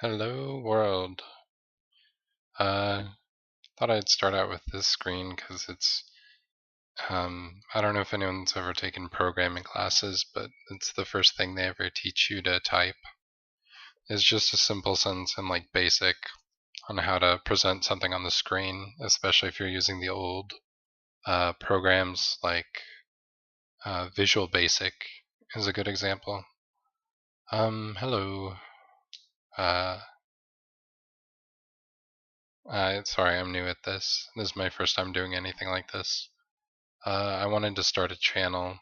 Hello world. Uh, Thought I'd start out with this screen because I don't know if anyone's ever taken programming classes, but it's the first thing they ever teach you to type. It's just a simple sentence and like basic on how to present something on the screen, especially if you're using the old programs like Visual Basic is a good example. Hello. Uh, Sorry, I'm new at this. This is my first time doing anything like this. I wanted to start a channel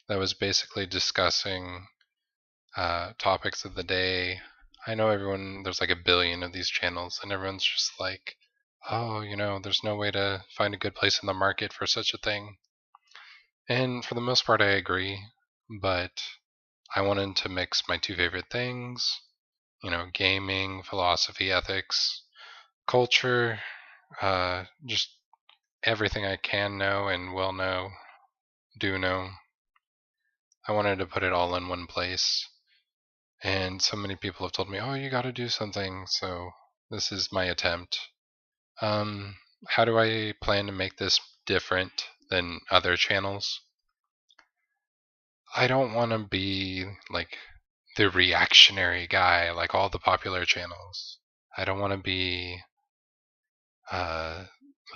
that was basically discussing topics of the day. I know there's like a billion of these channels, and everyone's just like, oh, there's no way to find a good place in the market for such a thing. And for the most part, I agree, but I wanted to mix my two favorite things, gaming, philosophy, ethics, culture, just everything I can know and will know, do know. I wanted to put it all in one place. And so many people have told me, oh, you got to do something. So this is my attempt. Um, how do I plan to make this different than other channels? I don't want to be like the reactionary guy like all the popular channels. I don't want to be, uh,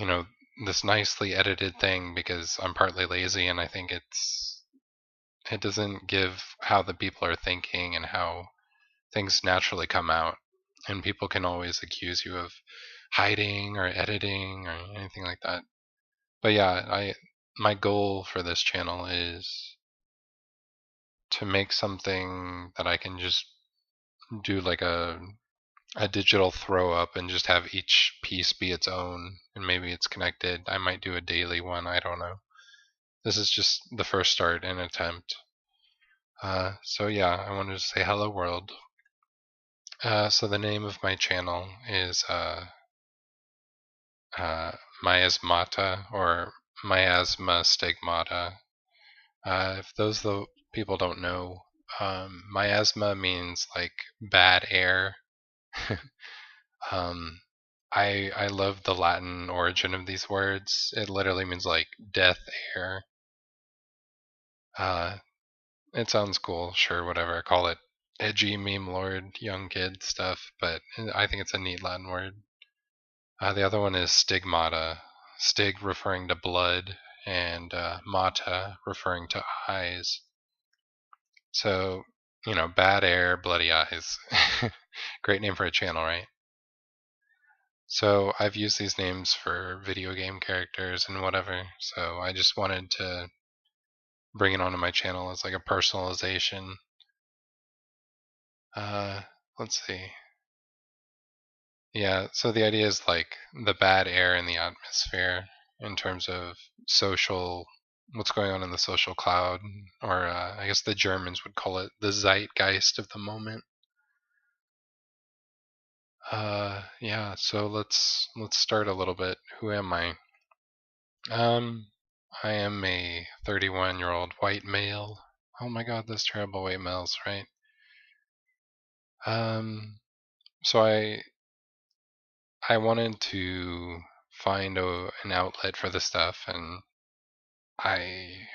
you know, this nicely edited thing because I'm partly lazy and I think it doesn't give how the people are thinking and how things naturally come out. And people can always accuse you of hiding or editing or anything like that. But yeah, my goal for this channel is to make something that I can just do like a digital throw up and just have each piece be its own and maybe it's connected. I might do a daily one, I don't know. This is just the first start and attempt. So yeah, I wanted to say hello world. So the name of my channel is miasmata or miasma stigmata. If those people don't know, miasma means like bad air. um, I love the Latin origin of these words. It literally means like death air. Uh, it sounds cool, sure, whatever. I call it edgy meme lord, young kid stuff, but I think it's a neat Latin word. The other one is stigmata. Stig referring to blood, and mata referring to eyes. So, bad air, bloody eyes. Great name for a channel, right? So I've used these names for video game characters and whatever. So I just wanted to bring it onto my channel as like a personalization. Uh, let's see. Yeah, so the idea is like the bad air in the atmosphere in terms of social, what's going on in the social cloud, or I guess the Germans would call it the zeitgeist of the moment. Yeah, so let's start a little bit. Who am I? Um, I am a 31-year-old white male. Oh my God, those terrible white males, right? Um, so I wanted to find an outlet for the stuff, and I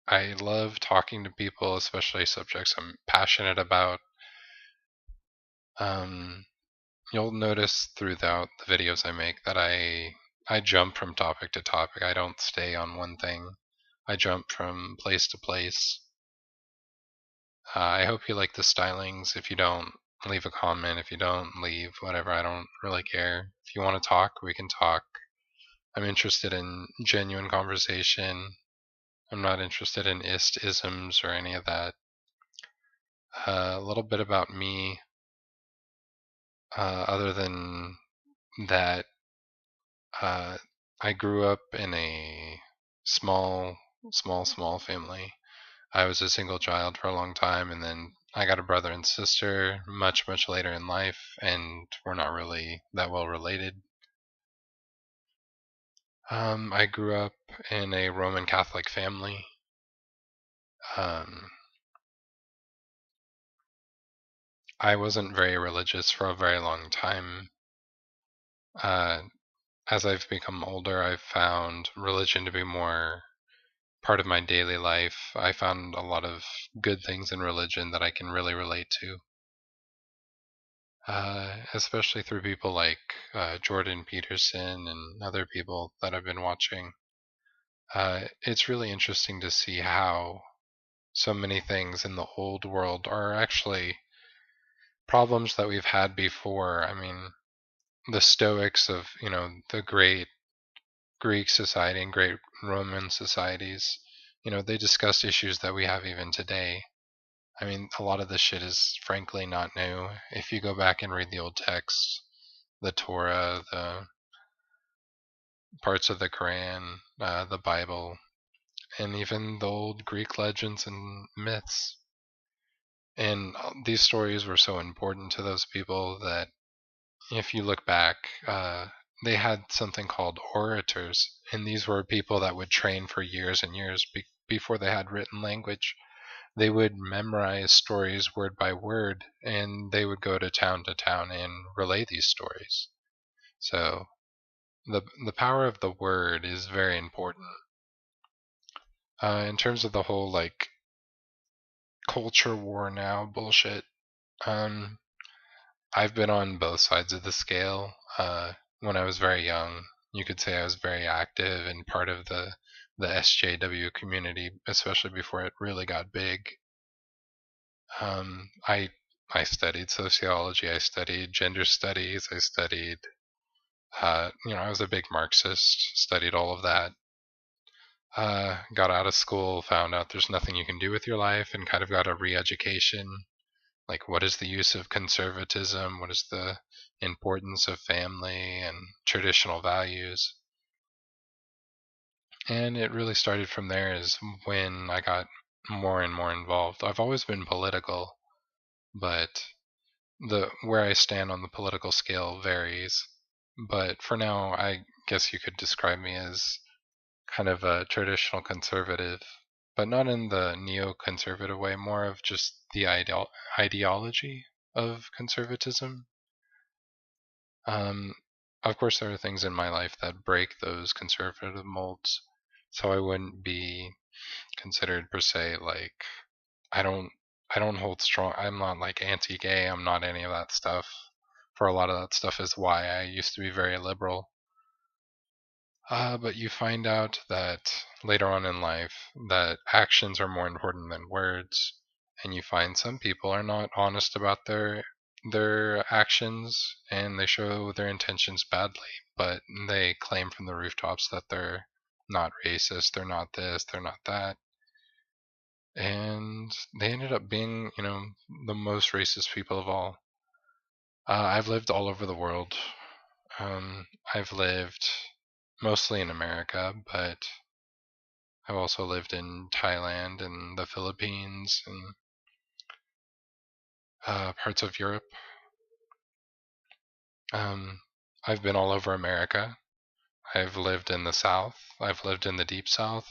I love talking to people, especially subjects I'm passionate about. Um, you'll notice throughout the videos I make that I jump from topic to topic. I don't stay on one thing. I jump from place to place. I hope you like the stylings. If you don't, leave a comment. If you don't, leave. Whatever. I don't really care. If you want to talk, we can talk. I'm interested in genuine conversation. I'm not interested in isms or any of that. A little bit about me. Other than that, uh, I grew up in a small, small family. I was a single child for a long time, and then I got a brother and sister much later in life, and we're not really that well related. I grew up in a Roman Catholic family. Um, I wasn't very religious for a very long time. Uh, as I've become older, I've found religion to be more part of my daily life. I found a lot of good things in religion that I can really relate to, especially through people like Jordan Peterson and other people that I've been watching. It's really interesting to see how so many things in the old world are actually problems that we've had before. I mean, the Stoics of, the great Greek society and great Roman societies, they discussed issues that we have even today. I mean, a lot of this shit is frankly not new. If you go back and read the old texts, the Torah, the parts of the Quran, the Bible, and even the old Greek legends and myths. And these stories were so important to those people that if you look back, they had something called orators, and these were people that would train for years and years before they had written language. They would memorize stories word by word, and they would go to town and relay these stories. So the power of the word is very important. In terms of the whole like culture war now bullshit, um, I've been on both sides of the scale. When I was very young, you could say I was very active and part of the SJW community, especially before it really got big. Um, I I studied sociology, I studied gender studies, I studied, I was a big Marxist, studied all of that. Got out of school, found out there's nothing you can do with your life, and kind of got a re-education. Like, what is the use of conservatism? What is the importance of family and traditional values? And it really started from there is when I got more and more involved. I've always been political, but the where I stand on the political scale varies. But for now, I guess you could describe me as kind of a traditional conservative, but not in the neoconservative way, more of just the ideology of conservatism. Um, of course, there are things in my life that break those conservative molds, so I wouldn't be considered per se like I don't I don't hold strong. I'm not like anti-gay. I'm not any of that stuff. For a lot of that stuff is why I used to be very liberal. But you find out that later on in life that actions are more important than words, and you find some people are not honest about their actions and they show their intentions badly, but they claim from the rooftops that they're not racist, they're not this, they're not that. And they ended up being, the most racist people of all. I've lived all over the world. I've lived mostly in America, but I've also lived in Thailand and the Philippines and parts of Europe. Um, I've been all over America. I've lived in the South. I've lived in the Deep South.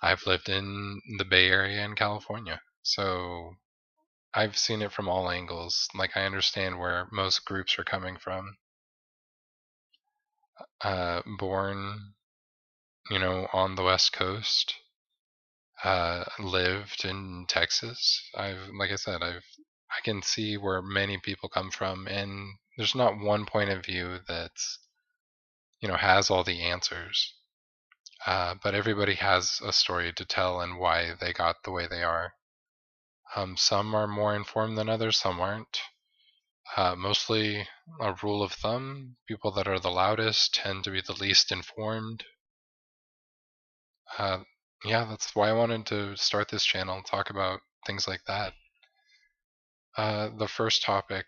I've lived in the Bay Area in California. So I've seen it from all angles. Like, I understand where most groups are coming from. Born, on the West Coast. Lived in Texas. Like I said, I can see where many people come from, and there's not one point of view that's, has all the answers. But everybody has a story to tell and why they got the way they are. Some are more informed than others, some aren't. Mostly a rule of thumb, people that are the loudest tend to be the least informed. Uh, yeah, that's why I wanted to start this channel, talk about things like that. The first topic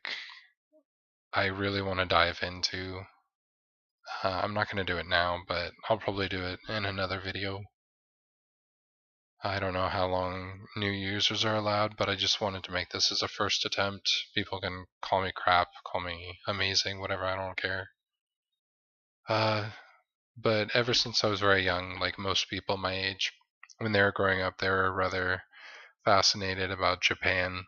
I really want to dive into, I'm not going to do it now, but I'll probably do it in another video. I don't know how long new users are allowed, but I just wanted to make this as a first attempt. People can call me crap, call me amazing, whatever, I don't care. But ever since I was very young, like most people my age, when they were growing up, they were rather fascinated about Japan.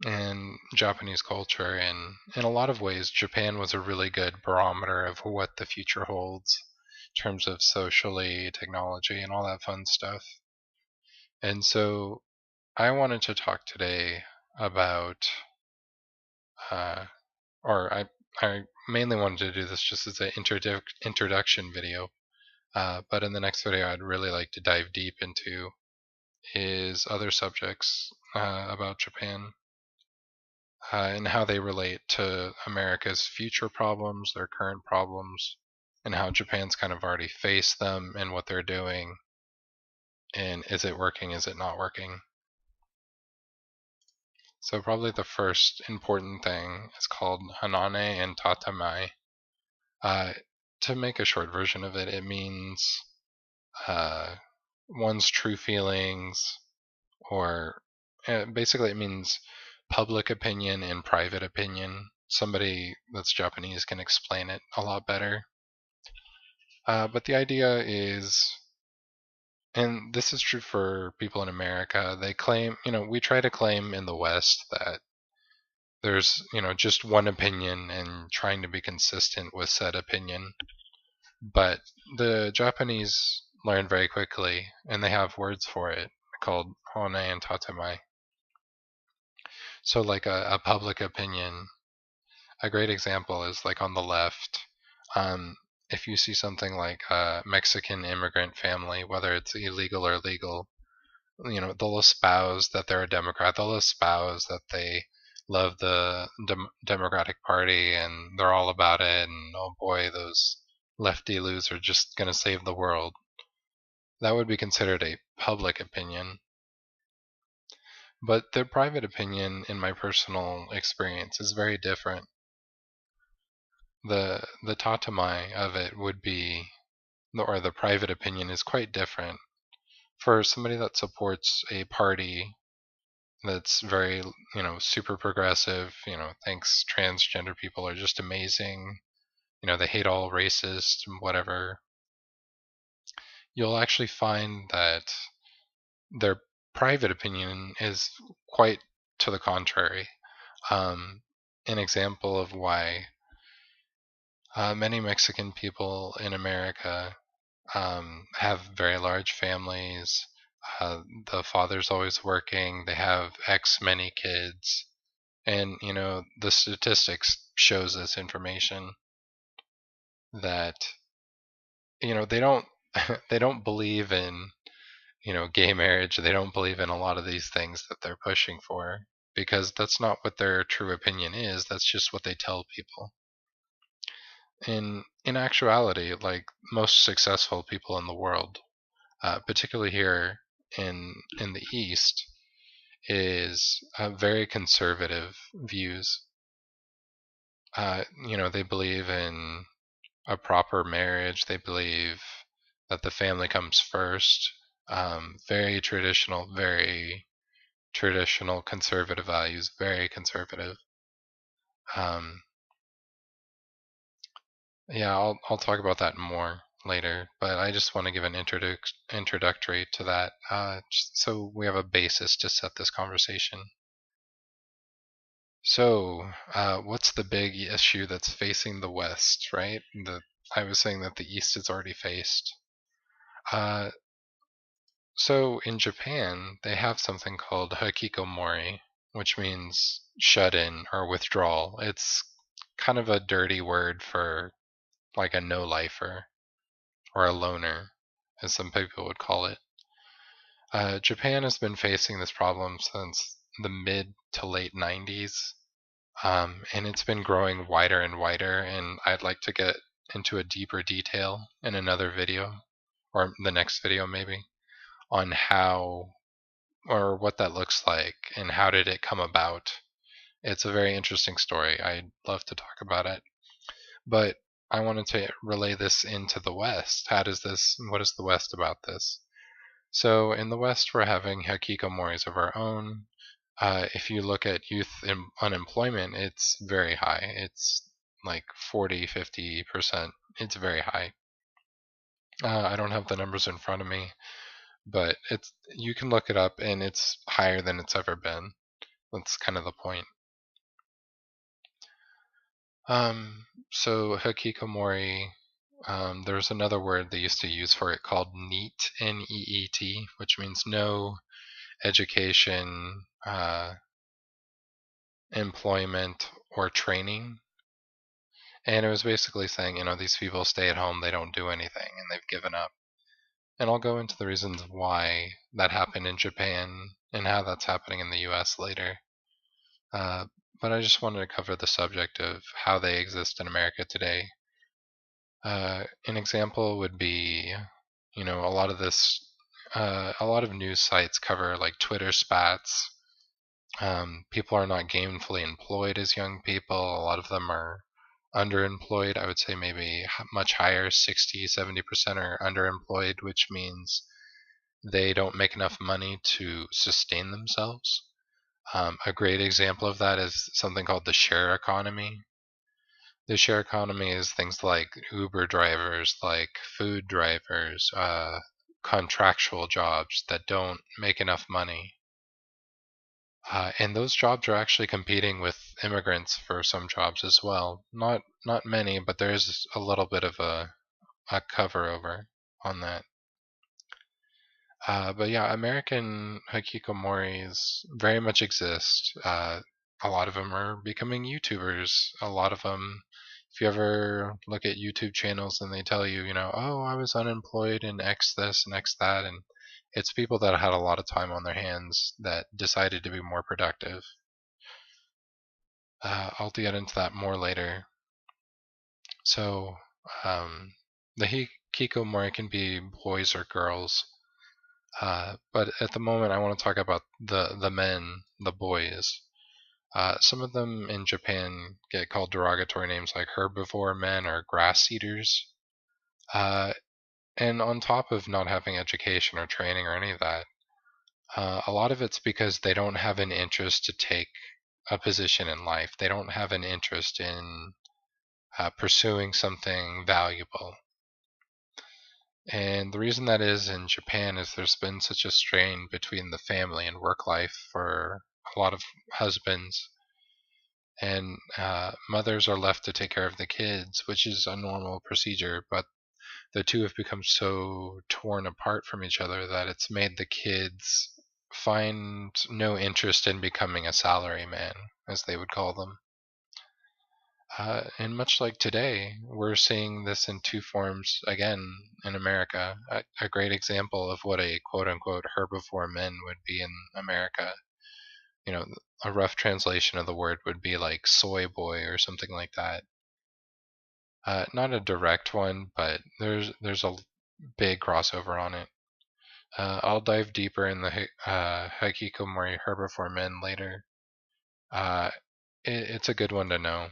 and Japanese culture, and in a lot of ways, Japan was a really good barometer of what the future holds in terms of socially, technology, and all that fun stuff. And so I wanted to talk today about, uh, or I mainly wanted to do this just as an introduction video, but in the next video, I'd really like to dive deep into is other subjects about Japan, and how they relate to America's future problems, their current problems, and how Japan's kind of already faced them and what they're doing, and is it working, is it not working. So probably the first important thing is called Hanane and Tatamai. Uh, to make a short version of it, it means uh, one's true feelings, or basically it means public opinion and private opinion. Somebody that's Japanese can explain it a lot better. But the idea is, and this is true for people in America, they claim, we try to claim in the West that there's, just one opinion and trying to be consistent with said opinion. But the Japanese learn very quickly, and they have words for it called hone and tatemai. So, like a public opinion, a great example is like on the left. Um, if you see something like a Mexican immigrant family, whether it's illegal or legal, they'll espouse that they're a Democrat. They'll espouse that they love the Democratic Party and they're all about it. And oh boy, those lefty loos are just going to save the world. That would be considered a public opinion. But the private opinion, in my personal experience, is very different. The tatamai of it would be, or the private opinion is quite different. For somebody that supports a party that's very, super progressive, thinks transgender people are just amazing, they hate all racists, whatever, you'll actually find that their private opinion is quite to the contrary. An example of why many Mexican people in America have very large families. The father's always working. They have X many kids, and the statistics shows this information that they don't they don't believe in gay marriage. They don't believe in a lot of these things that they're pushing for because that's not what their true opinion is. That's just what they tell people. In actuality, like most successful people in the world, particularly here in the East, is very conservative views. They believe in a proper marriage. They believe that the family comes first. Very traditional conservative values. Very conservative. Um, yeah, I'll talk about that more later, but I just want to give an introductory to that, just so we have a basis to set this conversation. So, what's the big issue that's facing the West, right? I was saying that the East has already faced. Uh, so in Japan, they have something called hikikomori, which means shut in or withdrawal. It's kind of a dirty word for like a no-lifer or a loner, as some people would call it. Japan has been facing this problem since the mid to late 90s, and it's been growing wider and wider, and I'd like to get into a deeper detail in another video, or the next video maybe, on how or what that looks like and how did it come about. It's a very interesting story. I'd love to talk about it. But I wanted to relay this into the West. What is the West about this? So in the West, we're having hikikomoris of our own. If you look at youth unemployment, it's very high. It's like 40, 50%. It's very high. I don't have the numbers in front of me, but you can look it up and it's higher than it's ever been. That's kind of the point. So hikikomori, there's another word they used to use for it called NEET, N-E-E-T, which means no education, employment, or training. And it was basically saying, these people stay at home, they don't do anything, and they've given up. And I'll go into the reasons why that happened in Japan and how that's happening in the US later. But I just wanted to cover the subject of how they exist in America today. An example would be, a lot of news sites cover like Twitter spats. People are not gainfully employed as young people. A lot of them are underemployed. I would say maybe much higher, 60, 70% are underemployed, which means they don't make enough money to sustain themselves. A great example of that is something called the share economy. The share economy is things like Uber drivers, like food drivers, contractual jobs that don't make enough money. And those jobs are actually competing with immigrants for some jobs as well. Not many, but there is a little bit of a cover over on that. But yeah, American hikikomoris very much exist. A lot of them are becoming YouTubers. A lot of them, if you ever look at YouTube channels and they tell you, oh, I was unemployed in X this and X that, and it's people that had a lot of time on their hands that decided to be more productive. I'll get into that more later. So, the hikikomori can be boys or girls. But at the moment, I want to talk about the men, the boys. Some of them in Japan get called derogatory names like herbivore men or grass eaters. Uh, and on top of not having education or training or any of that, a lot of it's because they don't have an interest to take a position in life. They don't have an interest in pursuing something valuable. And the reason that is in Japan is there's been such a strain between the family and work life for a lot of husbands. And mothers are left to take care of the kids, which is a normal procedure, but the two have become so torn apart from each other that it's made the kids find no interest in becoming a salaryman, as they would call them. And much like today, we're seeing this in two forms again in America. A great example of what a quote unquote herbivore men would be in America. A rough translation of the word would be like soy boy or something like that. Not a direct one, but there's a big crossover on it. I'll dive deeper in the hikikomori herbivore men later. It's a good one to know.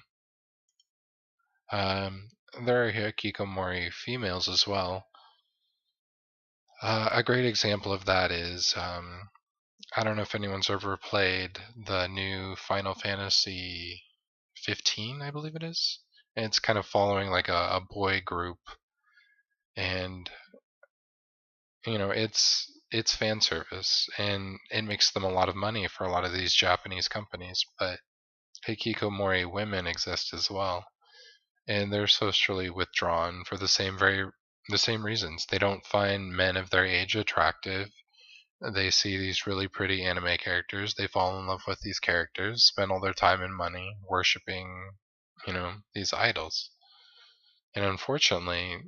There are hikikomori females as well. A great example of that is I don't know if anyone's ever played the new Final Fantasy 15, I believe it is. And it's kind of following like a boy group, and it's fan service, and it makes them a lot of money for a lot of these Japanese companies. But hikikomori women exist as well, and they're socially withdrawn for the same reasons. They don't find men of their age attractive. They see these really pretty anime characters. They fall in love with these characters, spend all their time and money worshiping, these idols. And unfortunately,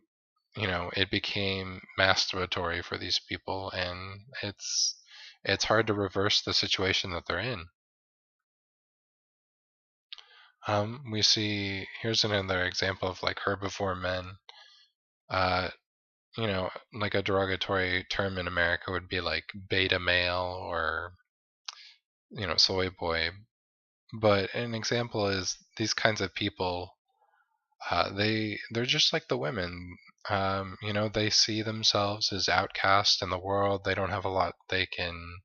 it became masturbatory for these people, and it's hard to reverse the situation that they're in. We see here's another example of like herbivore men. Uh, like a derogatory term in America would be like beta male or soy boy. But an example is these kinds of people. They're just like the women. They see themselves as outcast in the world. They don't have a lot they can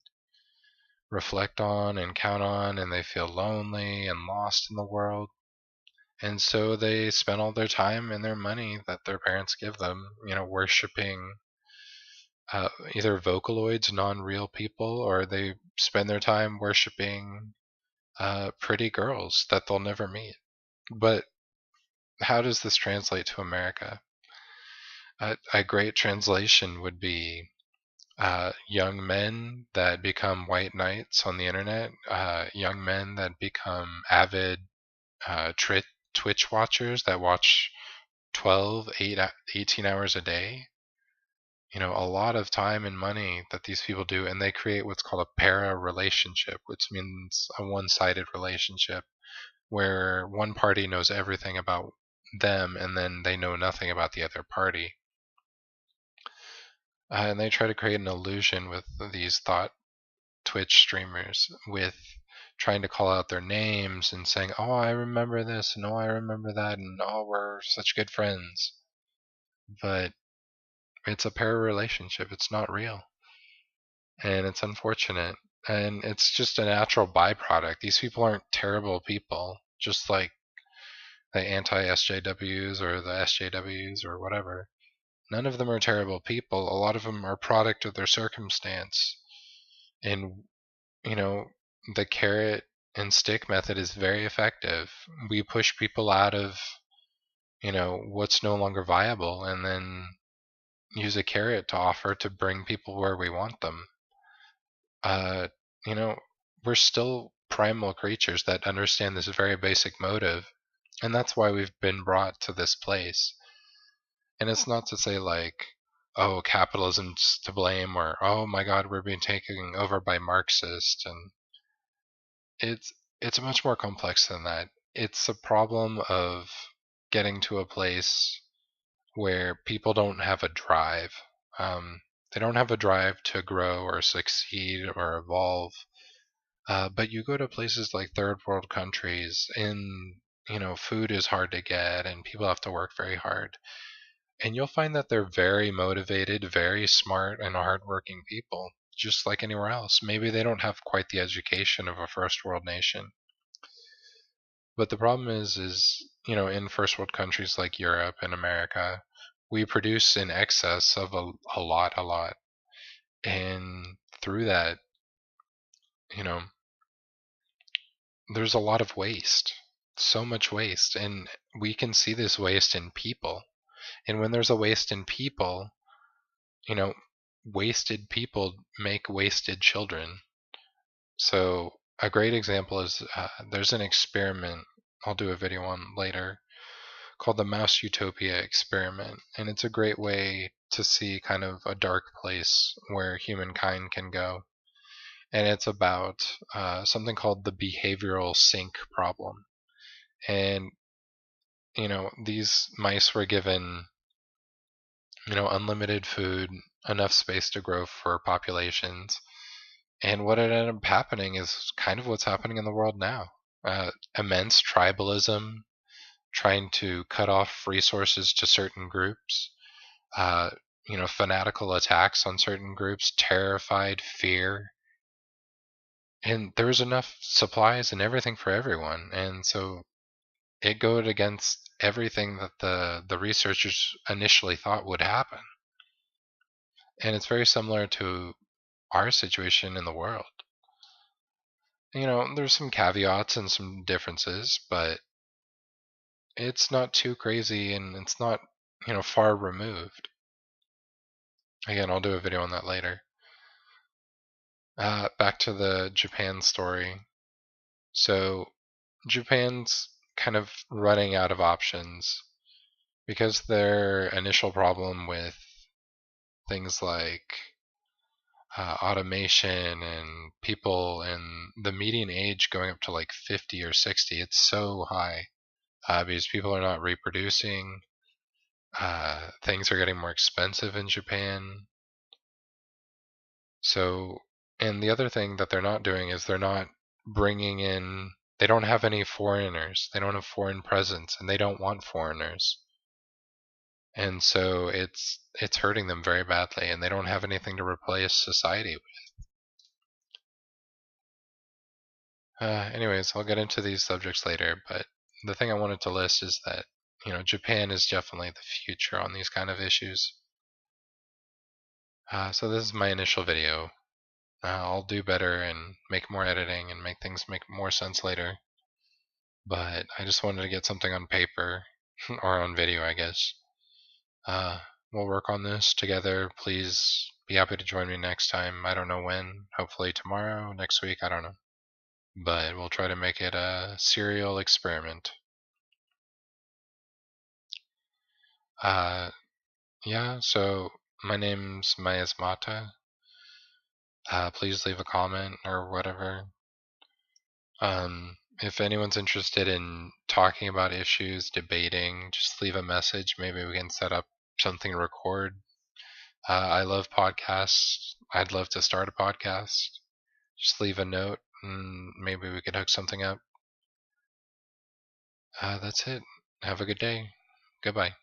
reflect on and count on, and they feel lonely and lost in the world. And so they spend all their time and their money that their parents give them, worshiping either Vocaloids, non-real people, or they spend their time worshiping pretty girls that they'll never meet. But how does this translate to America? A great translation would be young men that become white knights on the internet, young men that become avid Twitch watchers that watch 18 hours a day. A lot of time and money that these people do, and they create what's called a para relationship, which means a one-sided relationship where one party knows everything about them and then they know nothing about the other party. And they try to create an illusion with these thought Twitch streamers with trying to call out their names and saying, oh, I remember this, and oh, I remember that, and oh, we're such good friends. But it's a para relationship. It's not real. And it's unfortunate. And it's just a natural byproduct. These people aren't terrible people, just like the anti-SJWs or the SJWs or whatever. None of them are terrible people. A lot of them are product of their circumstance. And, the carrot and stick method is very effective. We push people out of, what's no longer viable and then use a carrot to offer to bring people where we want them. You know, we're still primal creatures that understand this very basic motive, and that's why we've been brought to this place. And it's not to say like, oh, capitalism's to blame, or oh my God, we're being taken over by Marxists, and it's much more complex than that. It's a problem of getting to a place where people don't have a drive. They don't have a drive to grow or succeed or evolve. But you go to places like third world countries, and food is hard to get, and people have to work very hard. And you'll find that they're very motivated, very smart, and hardworking people, just like anywhere else. Maybe they don't have quite the education of a first world nation. But the problem is, in first world countries like Europe and America, we produce in excess of a lot. And through that, you know, there's a lot of waste, so much waste. And we can see this waste in people. And when there's a waste in people, wasted people make wasted children. So a great example is there's an experiment I'll do a video on later called the Mouse Utopia experiment. And it's a great way to see kind of a dark place where humankind can go. And it's about something called the behavioral sink problem. And, these mice were given, unlimited food, enough space to grow for populations. And what ended up happening is kind of what's happening in the world now. Immense tribalism, trying to cut off resources to certain groups, fanatical attacks on certain groups, terrified fear. And there was enough supplies and everything for everyone. And so it goes against everything that the researchers initially thought would happen. And it's very similar to our situation in the world. There's some caveats and some differences, but it's not too crazy and it's not, far removed. Again, I'll do a video on that later. Back to the Japan story. So Japan's kind of running out of options because their initial problem with things like automation and people and the median age going up to like 50 or 60, it's so high because people are not reproducing. Things are getting more expensive in Japan. So, and the other thing that they're not doing is they're not bringing in, they don't have any foreigners. They don't have foreign presence, and they don't want foreigners. And so it's hurting them very badly, and they don't have anything to replace society with. Anyways, I'll get into these subjects later, but the thing I wanted to list is that, Japan is definitely the future on these kind of issues. So this is my initial video. I'll do better and make more editing and make things make more sense later. But I just wanted to get something on paper or on video, I guess. We'll work on this together. Please be happy to join me next time. I don't know when. Hopefully tomorrow, next week, I don't know. But we'll try to make it a serial experiment. Yeah, so my name's Mayasmata. Please leave a comment or whatever. If anyone's interested in talking about issues, debating, just leave a message. Maybe we can set up something to record. I love podcasts. I'd love to start a podcast. Just leave a note and maybe we could hook something up. That's it. Have a good day. Goodbye.